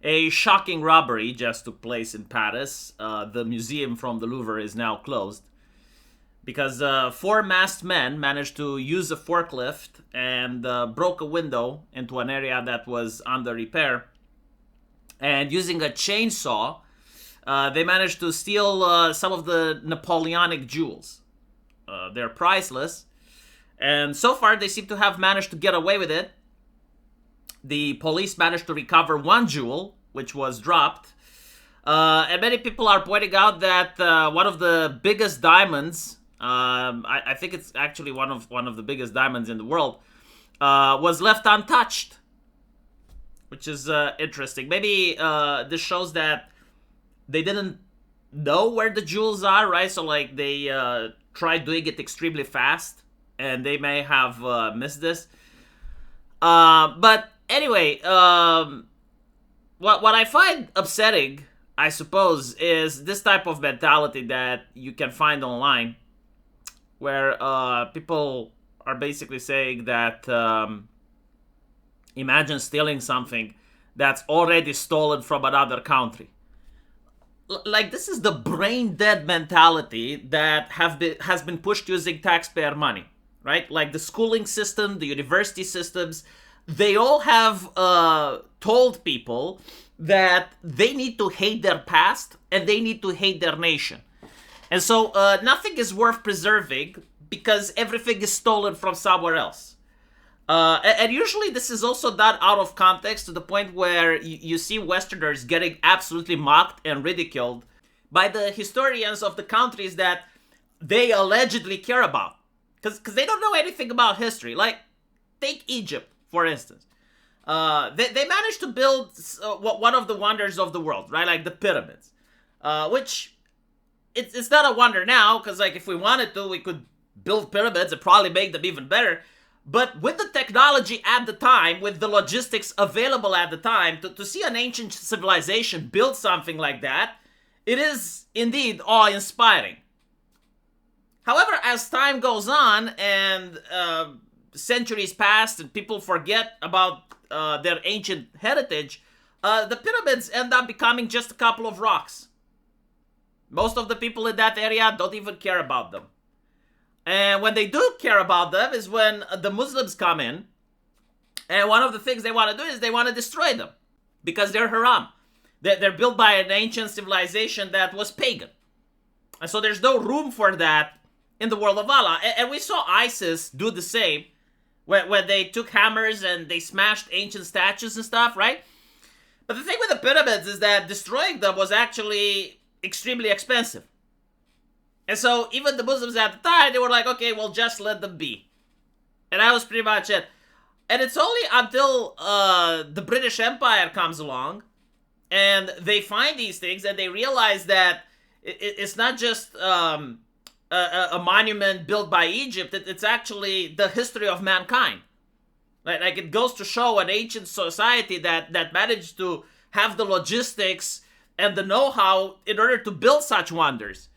A shocking robbery just took place in Paris. The museum from the Louvre is now closed because four masked men managed to use a forklift and broke a window into an area that was under repair. And using a chainsaw, they managed to steal some of the Napoleonic jewels. They're priceless. And so far, they seem to have managed to get away with it. The police managed to recover one jewel, which was dropped. And many people are pointing out that one of the biggest diamonds, I think it's actually one of the biggest diamonds in the world, was left untouched, which is interesting. Maybe this shows that they didn't know where the jewels are, right? So like they tried doing it extremely fast, and they may have missed this. But anyway, what I find upsetting, I suppose, is this type of mentality that you can find online, where people are basically saying that imagine stealing something that's already stolen from another country. Like, this is the brain dead mentality that has been pushed using taxpayer money, right? Like the schooling system, the university systems, they all have told people that they need to hate their past and they need to hate their nation. And so nothing is worth preserving because everything is stolen from somewhere else. And usually this is also done out of context to the point where you see Westerners getting absolutely mocked and ridiculed by the historians of the countries that they allegedly care about. Because they don't know anything about history. Like, take Egypt, for instance. They managed to build one of the wonders of the world, right? Like the pyramids. Which, it's not a wonder now, because like if we wanted to, we could build pyramids and probably make them even better. But with the technology at the time, with the logistics available at the time, to see an ancient civilization build something like that, it is indeed awe-inspiring. However, as time goes on and centuries pass and people forget about their ancient heritage, the pyramids end up becoming just a couple of rocks. Most of the people in that area don't even care about them. And when they do care about them is when the Muslims come in. And one of the things they want to do is they want to destroy them. Because they're haram. They're built by an ancient civilization that was pagan. And so there's no room for that in the world of Allah. And we saw ISIS do the same. When they took hammers and they smashed ancient statues and stuff, right? But the thing with the pyramids is that destroying them was actually extremely expensive. And so even the Muslims at the time, they were like, okay, well, just let them be. And that was pretty much it. And it's only until the British Empire comes along and they find these things and they realize that it's not just a monument built by Egypt. It's actually the history of mankind. Like it goes to show an ancient society that managed to have the logistics and the know-how in order to build such wonders.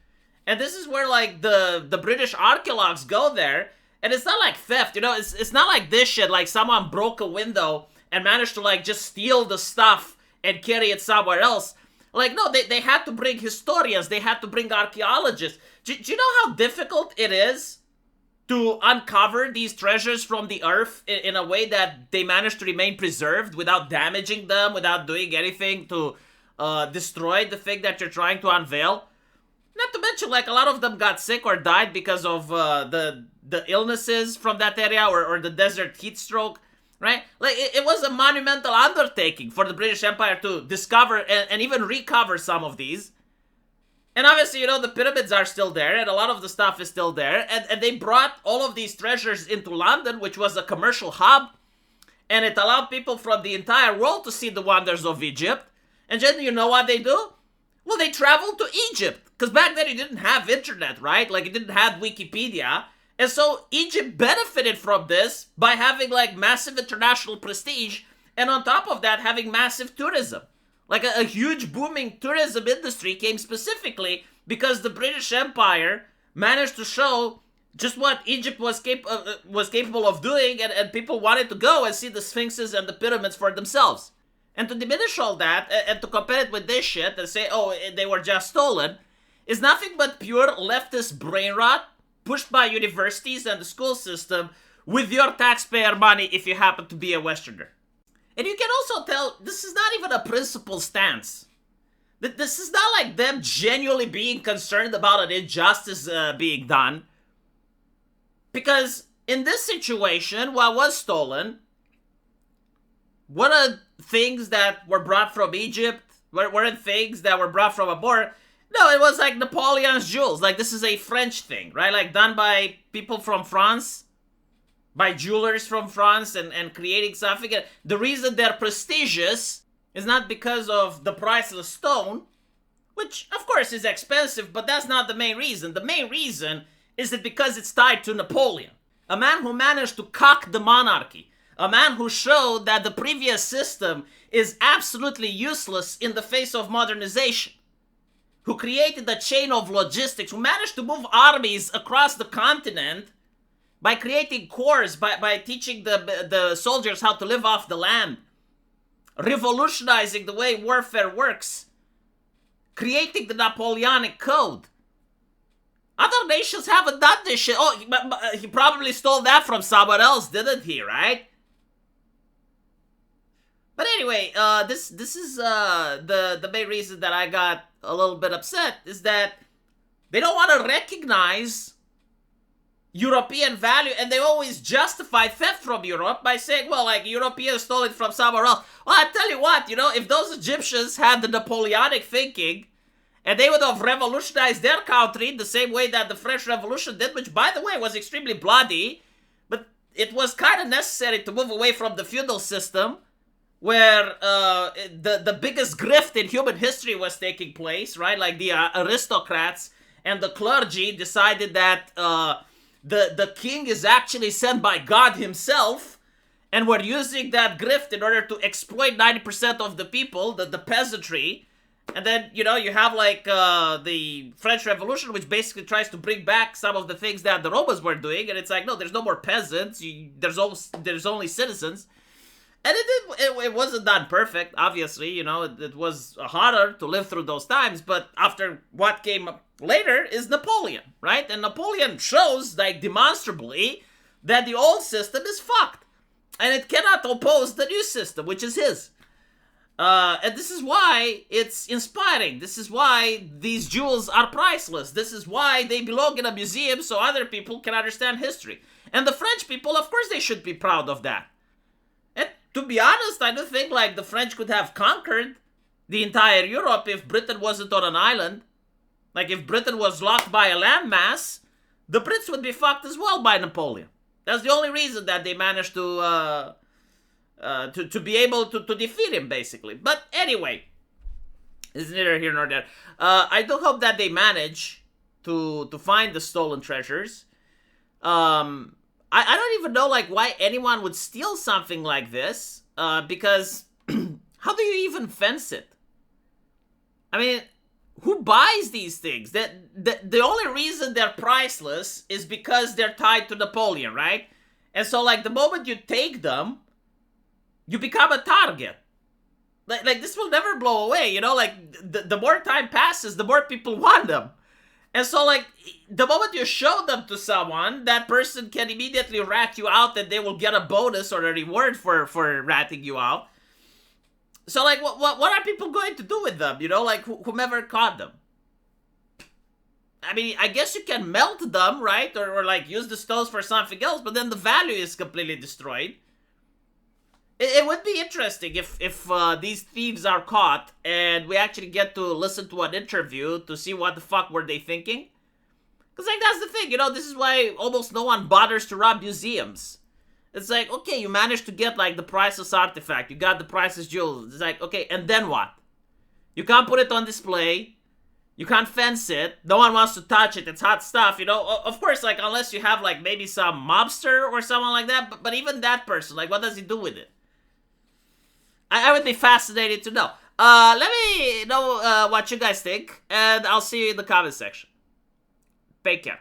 And this is where, like, the British archaeologues go there, and it's not like theft, you know? It's not like this shit, like someone broke a window and managed to, like, just steal the stuff and carry it somewhere else. Like, no, they had to bring historians, they had to bring archaeologists. Do you know how difficult it is to uncover these treasures from the earth in a way that they manage to remain preserved without damaging them, without doing anything to destroy the thing that you're trying to unveil? Not to mention, like, a lot of them got sick or died because of the illnesses from that area or the desert heat stroke, right? Like, it was a monumental undertaking for the British Empire to discover and even recover some of these. And obviously, you know, the pyramids are still there and a lot of the stuff is still there. And they brought all of these treasures into London, which was a commercial hub. And it allowed people from the entire world to see the wonders of Egypt. And then you know what they do? Well, they traveled to Egypt. Because back then you didn't have internet, right? Like, it didn't have Wikipedia. And so Egypt benefited from this by having, like, massive international prestige. And on top of that, having massive tourism. Like, a huge booming tourism industry came specifically because the British Empire managed to show just what Egypt was capable of doing. And people wanted to go and see the sphinxes and the pyramids for themselves. And to diminish all that and to compare it with this shit and say, oh, they were just stolen, is nothing but pure leftist brain rot pushed by universities and the school system with your taxpayer money if you happen to be a Westerner. And you can also tell this is not even a principled stance. This is not like them genuinely being concerned about an injustice being done. Because in this situation, what was stolen, what are things that were brought from Egypt? Weren't things that were brought from abroad? No, it was like Napoleon's jewels. Like, this is a French thing, right? Like, done by people from France, by jewelers from France, and creating something. And the reason they're prestigious is not because of the priceless stone, which, of course, is expensive, but that's not the main reason. The main reason is that because it's tied to Napoleon, a man who managed to cock the monarchy, a man who showed that the previous system is absolutely useless in the face of modernization, who created a chain of logistics, who managed to move armies across the continent by creating corps, by teaching the soldiers how to live off the land, revolutionizing the way warfare works, creating the Napoleonic Code. Other nations haven't done this shit. Oh, he probably stole that from someone else, didn't he, right? But anyway, this is the main reason that I got a little bit upset, is that they don't want to recognize European value, and they always justify theft from Europe by saying, well, like, Europeans stole it from somewhere else. Well, I tell you what, if those Egyptians had the Napoleonic thinking, and they would have revolutionized their country the same way that the French Revolution did, which, by the way, was extremely bloody, but it was kind of necessary to move away from the feudal system, where the biggest grift in human history was taking place, right? Like, the aristocrats and the clergy decided that the king is actually sent by God himself, and we're using that grift in order to exploit 90% of the people, the peasantry. And then, you have like the French Revolution, which basically tries to bring back some of the things that the Romans were doing, and it's like, no, there's no more peasants, there's only citizens. And it wasn't done perfect, obviously, it was harder to live through those times, but after what came later is Napoleon, right? And Napoleon shows, like, demonstrably that the old system is fucked, and it cannot oppose the new system, which is his. And this is why it's inspiring. This is why these jewels are priceless. This is why they belong in a museum so other people can understand history. And the French people, of course, they should be proud of that. And to be honest, I don't think, like, the French could have conquered the entire Europe if Britain wasn't on an island. Like, if Britain was locked by a landmass, the Brits would be fucked as well by Napoleon. That's the only reason that they managed to be able to defeat him, basically. But anyway, it's neither here nor there. I do hope that they manage to find the stolen treasures. I don't even know, like, why anyone would steal something like this, because how do you even fence it? I mean, who buys these things? The only reason they're priceless is because they're tied to Napoleon, right? And so, like, the moment you take them, you become a target. Like this will never blow away, like, the more time passes, the more people want them. And so, like, the moment you show them to someone, that person can immediately rat you out, and they will get a bonus or a reward for ratting you out. So, like, what are people going to do with them, like, whomever caught them? I mean, I guess you can melt them, right? Or like, use the stones for something else, but then the value is completely destroyed. It would be interesting if these thieves are caught and we actually get to listen to an interview to see what the fuck were they thinking. Because, like, that's the thing, this is why almost no one bothers to rob museums. It's like, okay, you managed to get, like, the priceless artifact. You got the priceless jewels. It's like, okay, and then what? You can't put it on display. You can't fence it. No one wants to touch it. It's hot stuff, Of course, like, unless you have, like, maybe some mobster or someone like that. But even that person, like, what does he do with it? I would be fascinated to know. Let me know what you guys think, and I'll see you in the comment section. Take care.